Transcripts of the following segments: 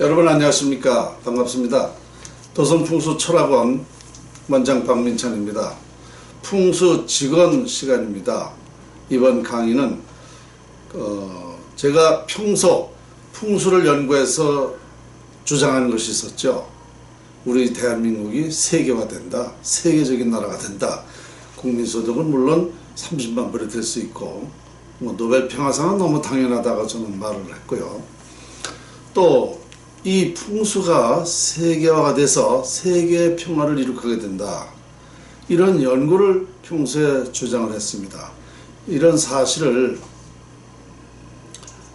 여러분 안녕하십니까. 반갑습니다. 도성풍수철학원 원장 박민찬입니다. 풍수 직언 시간입니다. 이번 강의는 제가 평소 풍수를 연구해서 주장한 것이 있었죠. 우리 대한민국이 세계화된다. 세계적인 나라가 된다. 국민소득은 물론 30만 불이 될 수 있고 노벨 평화상은 너무 당연하다고 저는 말을 했고요. 또 이 풍수가 세계화가 돼서 세계 평화를 이룩하게 된다. 이런 연구를 평소에 주장을 했습니다. 이런 사실을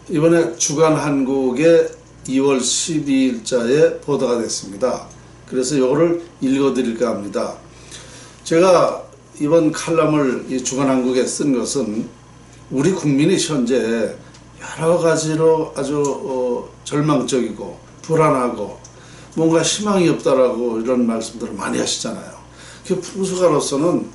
이번에 주간한국의 2월 12일자에 보도가 됐습니다. 그래서 이거를 읽어드릴까 합니다. 제가 이번 칼럼을 이 주간한국에 쓴 것은 우리 국민이 현재 여러 가지로 아주 절망적이고 불안하고 뭔가 희망이 없다라고 이런 말씀들을 많이 하시잖아요. 그 풍수가로서는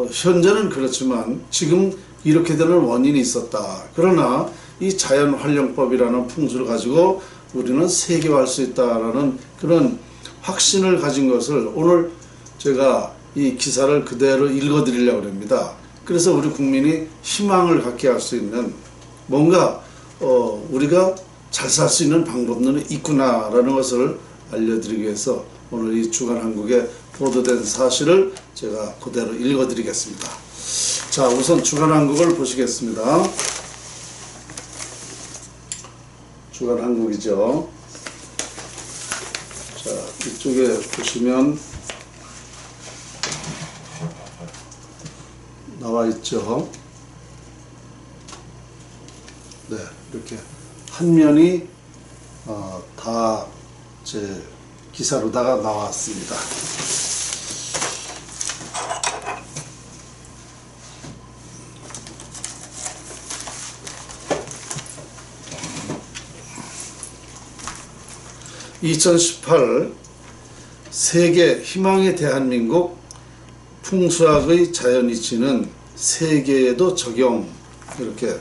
현재는 그렇지만 지금 이렇게 되는 원인이 있었다. 그러나 이 자연활용법이라는 풍수를 가지고 우리는 세계화할 수 있다라는 그런 확신을 가진 것을 오늘 제가 이 기사를 그대로 읽어드리려고 합니다. 그래서 우리 국민이 희망을 갖게 할 수 있는 뭔가 우리가 잘 살 수 있는 방법론이 있구나라는 것을 알려드리기 위해서 오늘 이 주간한국에 보도된 사실을 제가 그대로 읽어드리겠습니다. 자, 우선 주간한국을 보시겠습니다. 주간한국이죠. 자, 이쪽에 보시면 나와 있죠. 네, 이렇게 한 면이 다 제 기사로다가 나왔습니다. (2018) 세계 희망의 대한민국 풍수학의 자연이치는 세계에도 적용, 이렇게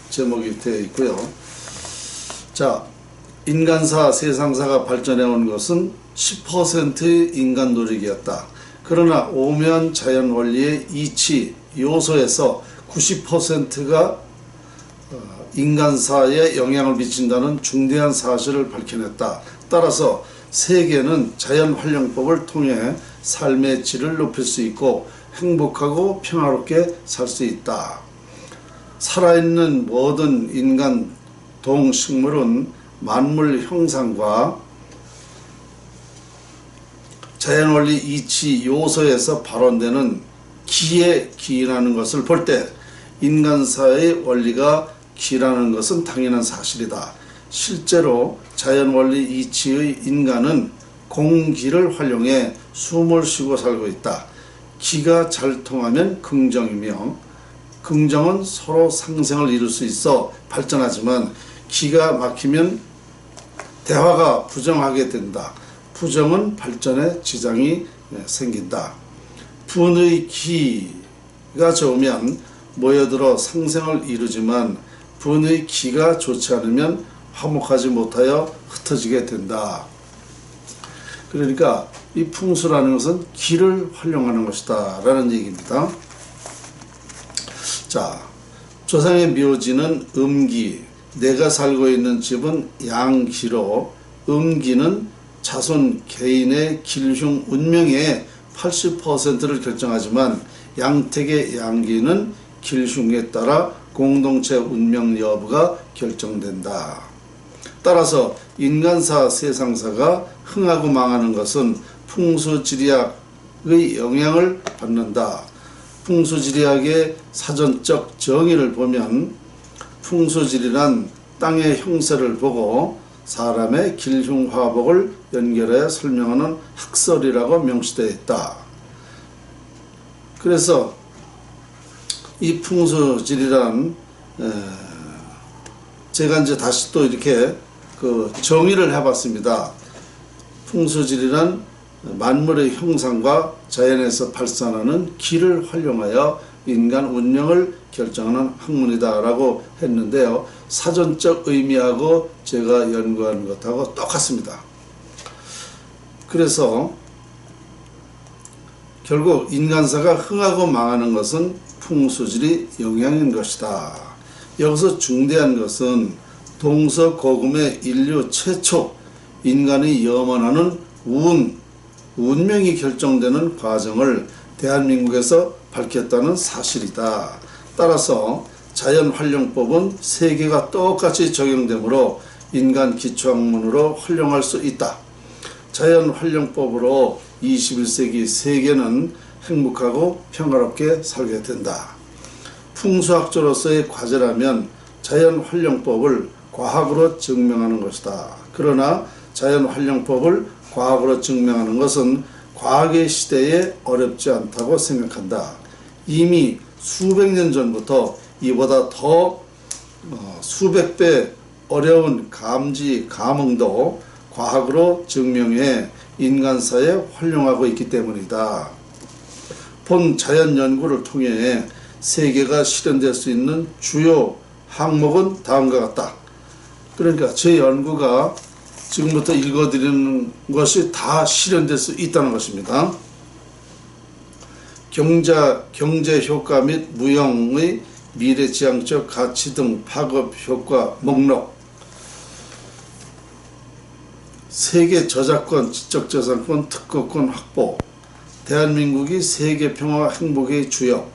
제목이 되어 있고요. 자, 인간사, 세상사가 발전해온 것은 10%의 인간 노력이었다. 그러나 오묘한 자연원리의 이치, 요소에서 90%가 인간사에 영향을 미친다는 중대한 사실을 밝혀냈다. 따라서 세계는 자연활용법을 통해 삶의 질을 높일 수 있고 행복하고 평화롭게 살 수 있다. 살아있는 모든 인간, 동식물은 만물 형상과 자연원리 이치 요소에서 발원되는 기에 기인하는 것을 볼 때 인간사의 원리가 기라는 것은 당연한 사실이다. 실제로 자연원리 이치의 인간은 공기를 활용해 숨을 쉬고 살고 있다. 기가 잘 통하면 긍정이며 긍정은 서로 상생을 이룰 수 있어 발전하지만 기가 막히면 대화가 부정하게 된다. 부정은 발전에 지장이 생긴다. 분의 기가 좋으면 모여들어 상생을 이루지만 분의 기가 좋지 않으면 화목하지 못하여 흩어지게 된다. 그러니까 이 풍수라는 것은 기를 활용하는 것이다 라는 얘기입니다. 자, 조상의 묘지는 음기, 내가 살고 있는 집은 양기로 음기는 자손 개인의 길흉 운명의 80%를 결정하지만 양택의 양기는 길흉에 따라 공동체 운명 여부가 결정된다. 따라서 인간사, 세상사가 흥하고 망하는 것은 풍수지리학의 영향을 받는다. 풍수지리학의 사전적 정의를 보면 풍수지리란 땅의 형세를 보고 사람의 길흉화복을 연결해 설명하는 학설이라고 명시되어 있다. 그래서 이 풍수지리란 제가 이제 다시 또 이렇게 정의를 해봤습니다. 풍수지리란 만물의 형상과 자연에서 발산하는 기를 활용하여 인간 운명을 결정하는 학문이다라고 했는데요. 사전적 의미하고 제가 연구한 것하고 똑같습니다. 그래서 결국 인간사가 흥하고 망하는 것은 풍수질이 영향인 것이다. 여기서 중대한 것은 동서고금의 인류 최초 인간이 염원하는 운명이 결정되는 과정을 대한민국에서 밝혔다는 사실이다. 따라서 자연활용법은 세계가 똑같이 적용되므로 인간 기초학문으로 활용할 수 있다. 자연활용법으로 21세기 세계는 행복하고 평화롭게 살게 된다. 풍수학자로서의 과제라면 자연활용법을 과학으로 증명하는 것이다. 그러나 자연활용법을 과학으로 증명하는 것은 과학의 시대에 어렵지 않다고 생각한다. 이미 수백 년 전부터 이보다 더 수백 배 어려운 감흥도 과학으로 증명해 인간사에 활용하고 있기 때문이다. 본 자연 연구를 통해 세계가 실현될 수 있는 주요 항목은 다음과 같다. 그러니까 제 연구가 지금부터 읽어드리는 것이 다 실현될 수 있다는 것입니다. 경제 효과 및 무형의 미래지향적 가치 등 파급 효과 목록, 세계 저작권, 지적재산권, 특허권 확보, 대한민국이 세계 평화와 행복의 주역,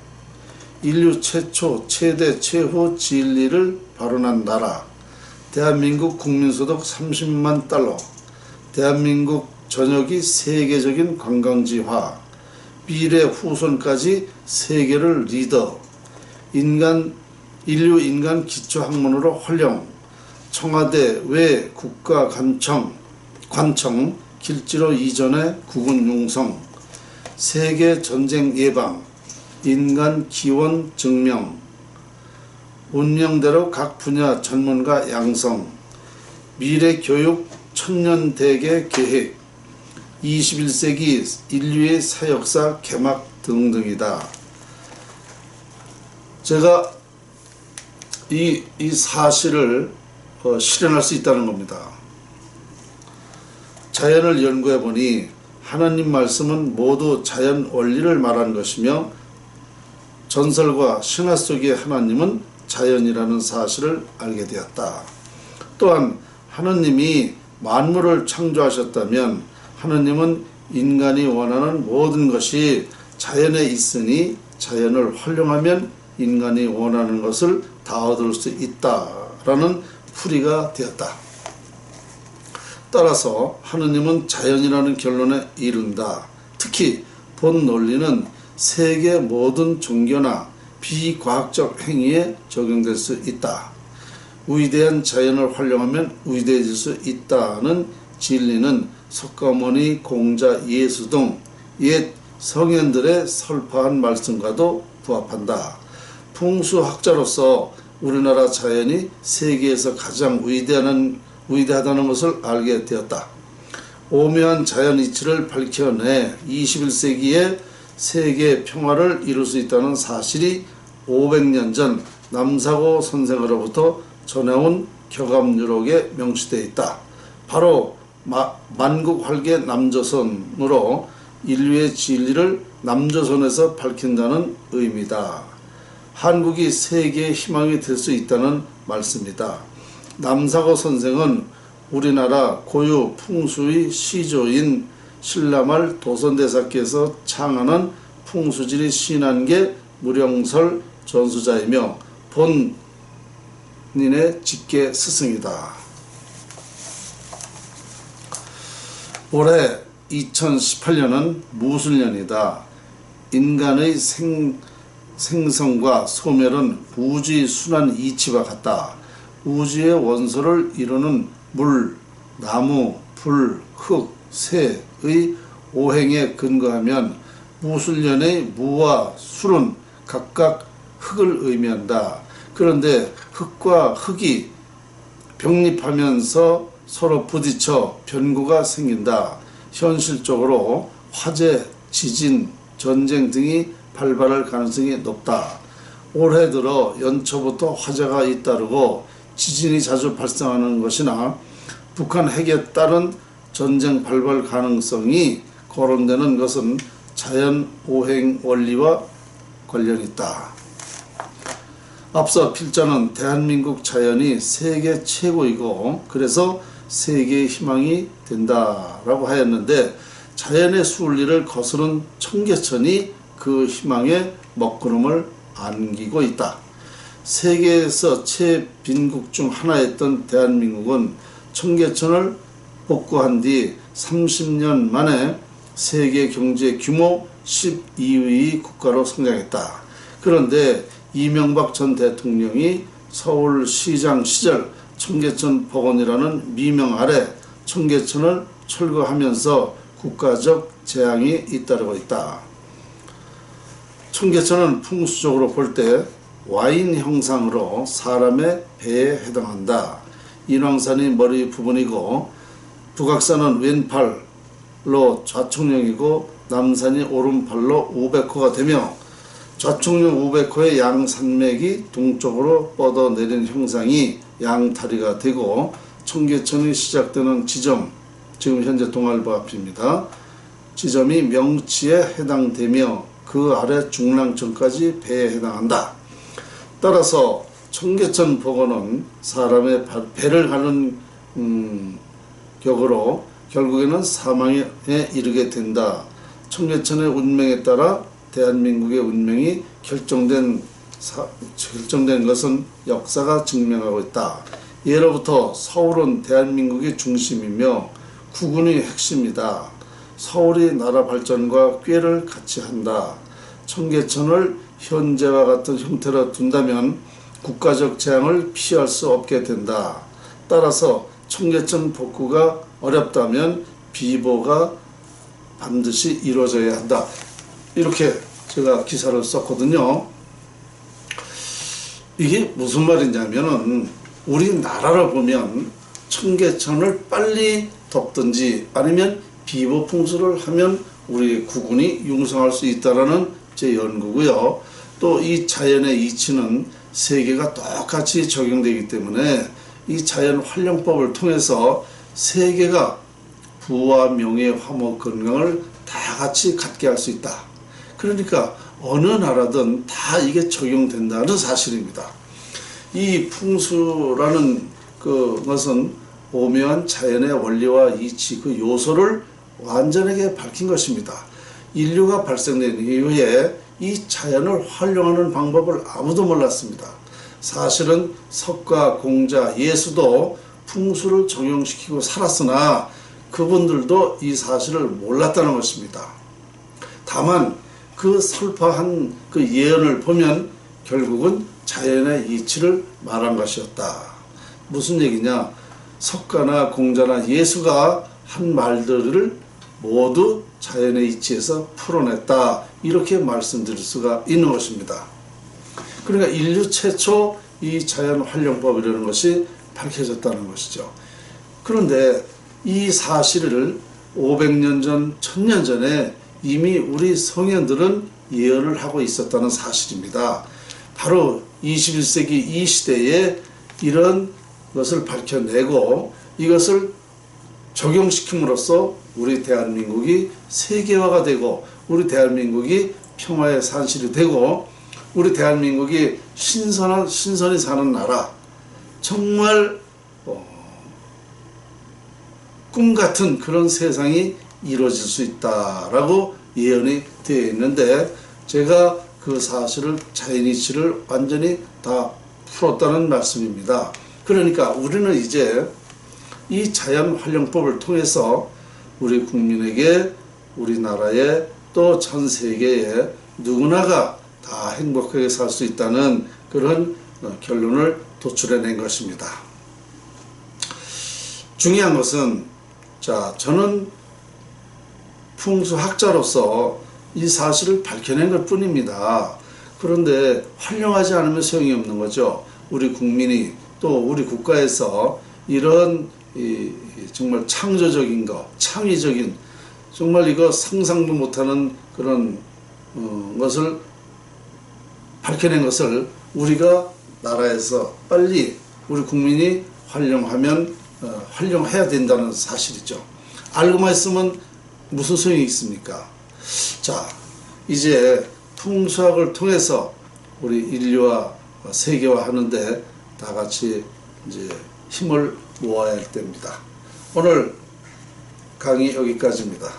인류 최초 최대 최후 진리를 발언한 나라, 대한민국 국민소득 30만 달러, 대한민국 전역이 세계적인 관광지화, 미래 후손까지 세계를 리더, 인류 인간 기초학문으로 활용, 청와대 외 국가관청, 길지로 이전의 국군 융성, 세계 전쟁 예방, 인간 기원 증명, 운명대로 각 분야 전문가 양성, 미래 교육 천년대계 계획, 21세기 인류의 사역사 개막 등등이다. 제가 이 사실을 실현할 수 있다는 겁니다. 자연을 연구해 보니 하나님 말씀은 모두 자연 원리를 말한 것이며 전설과 신화 속의 하나님은 자연이라는 사실을 알게 되었다. 또한 하나님이 만물을 창조하셨다면 하나님은 인간이 원하는 모든 것이 자연에 있으니 자연을 활용하면 인간이 원하는 것을 다 얻을 수 있다라는 풀이가 되었다. 따라서 하느님은 자연이라는 결론에 이른다. 특히 본 논리는 세계 모든 종교나 비과학적 행위에 적용될 수 있다. 위대한 자연을 활용하면 위대해질 수 있다는 진리는 석가모니, 공자, 예수 등 옛 성현들의 설파한 말씀과도 부합한다. 풍수학자로서 우리나라 자연이 세계에서 가장 위대하다는 것을 알게 되었다. 오묘한 자연 이치를 밝혀내 21세기에 세계 평화를 이룰 수 있다는 사실이 500년 전 남사고 선생으로부터 전해온 격암유록에 명시되어 있다. 바로 만국활계 남조선으로 인류의 진리를 남조선에서 밝힌다는 의미다. 한국이 세계의 희망이 될 수 있다는 말씀이다. 남사고 선생은 우리나라 고유 풍수의 시조인 신라말 도선대사께서 창안한 풍수지리 신안계 무령설 전수자이며 본인의 직계 스승이다. 올해 2018년은 무술년이다. 인간의 생성과 소멸은 우주의 순환 이치와 같다. 우주의 원소를 이루는 물, 나무, 불, 흙, 새의 오행에 근거하면 무술년의 무와 술은 각각 흙을 의미한다. 그런데 흙과 흙이 병립하면서 서로 부딪혀 변고가 생긴다. 현실적으로 화재, 지진, 전쟁 등이 발발할 가능성이 높다. 올해 들어 연초부터 화재가 잇따르고 지진이 자주 발생하는 것이나 북한 핵에 따른 전쟁 발발 가능성이 거론되는 것은 자연 오행 원리와 관련이 있다. 앞서 필자는 대한민국 자연이 세계 최고이고 그래서 세계의 희망이 된다라고 하였는데, 자연의 순리를 거스른 청계천이 그 희망의 먹구름을 안기고 있다. 세계에서 최빈국 중 하나였던 대한민국은 청계천을 복구한 뒤 30년 만에 세계 경제 규모 12위 국가로 성장했다. 그런데 이명박 전 대통령이 서울시장 시절 청계천 복원이라는 미명 아래 청계천을 철거하면서 국가적 재앙이 잇따르고 있다. 청계천은 풍수적으로 볼 때 와인 형상으로 사람의 배에 해당한다. 인왕산이 머리 부분이고 북악산은 왼팔로 좌총령이고 남산이 오른팔로 우백호가 되며 좌총령 우백호의 양산맥이 동쪽으로 뻗어내린 형상이 양다리가 되고, 청계천이 시작되는 지점, 지금 현재 동아일보 앞입니다. 지점이 명치에 해당되며 그 아래 중랑천까지 배에 해당한다. 따라서 청계천 복원은 사람의 배를 가는 격으로 결국에는 사망에 이르게 된다. 청계천의 운명에 따라 대한민국의 운명이 결정된 것은 역사가 증명하고 있다. 예로부터 서울은 대한민국의 중심이며 구군이 핵심이다. 서울이 나라 발전과 꾀를 같이 한다. 청계천을 현재와 같은 형태로 둔다면 국가적 재앙을 피할 수 없게 된다. 따라서 청계천 복구가 어렵다면 비보가 반드시 이루어져야 한다. 이렇게 제가 기사를 썼거든요. 이게 무슨 말이냐면은 우리나라를 보면 청계천을 빨리 덮든지 아니면 비보 풍수를 하면 우리 국군이 융성할 수 있다라는 제 연구고요. 또 이 자연의 이치는 세계가 똑같이 적용되기 때문에 이 자연 활용법을 통해서 세계가 부와 명예, 화목, 건강을 다 같이 갖게 할 수 있다. 그러니까 어느 나라든 다 이게 적용된다는 사실입니다. 이 풍수라는 것은 오묘한 자연의 원리와 이치, 그 요소를 완전하게 밝힌 것입니다. 인류가 발생된 이후에 이 자연을 활용하는 방법을 아무도 몰랐습니다. 사실은 석가, 공자, 예수도 풍수를 적용시키고 살았으나 그분들도 이 사실을 몰랐다는 것입니다. 다만 그 설파한 그 예언을 보면 결국은 자연의 이치를 말한 것이었다. 무슨 얘기냐? 석가나 공자나 예수가 한 말들을 모두 자연의 이치에서 풀어냈다. 이렇게 말씀드릴 수가 있는 것입니다. 그러니까 인류 최초 이 자연 활용법이라는 것이 밝혀졌다는 것이죠. 그런데 이 사실을 500년 전, 1000년 전에 이미 우리 성현들은 예언을 하고 있었다는 사실입니다. 바로 21세기 이 시대에 이런 것을 밝혀내고 이것을 적용시킴으로써 우리 대한민국이 세계화가 되고 우리 대한민국이 평화의 산실이 되고 우리 대한민국이 신선히 사는 나라, 정말 꿈같은 그런 세상이 이루어질 수 있다라고 예언이 되어 있는데, 제가 그 사실을 자연이치를 완전히 다 풀었다는 말씀입니다. 그러니까 우리는 이제 이 자연 활용법을 통해서 우리 국민에게, 우리나라에, 또 전 세계에 누구나가 다 행복하게 살 수 있다는 그런 결론을 도출해낸 것입니다. 중요한 것은, 저는 풍수학자로서 이 사실을 밝혀낸 것 뿐입니다. 그런데 활용하지 않으면 소용이 없는 거죠. 우리 국민이, 또 우리 국가에서 이런 정말 창조적인 것, 창의적인, 정말 이거 상상도 못하는 그런 것을 밝혀낸 것을 우리가 나라에서 빨리 우리 국민이 활용해야 된다는 사실이죠. 알고만 있으면 무슨 소용이 있습니까? 자, 이제 풍수학을 통해서 우리 인류와 세계화 하는데 다 같이 이제 힘을 모아야 할 때입니다. 오늘 강의 여기까지입니다.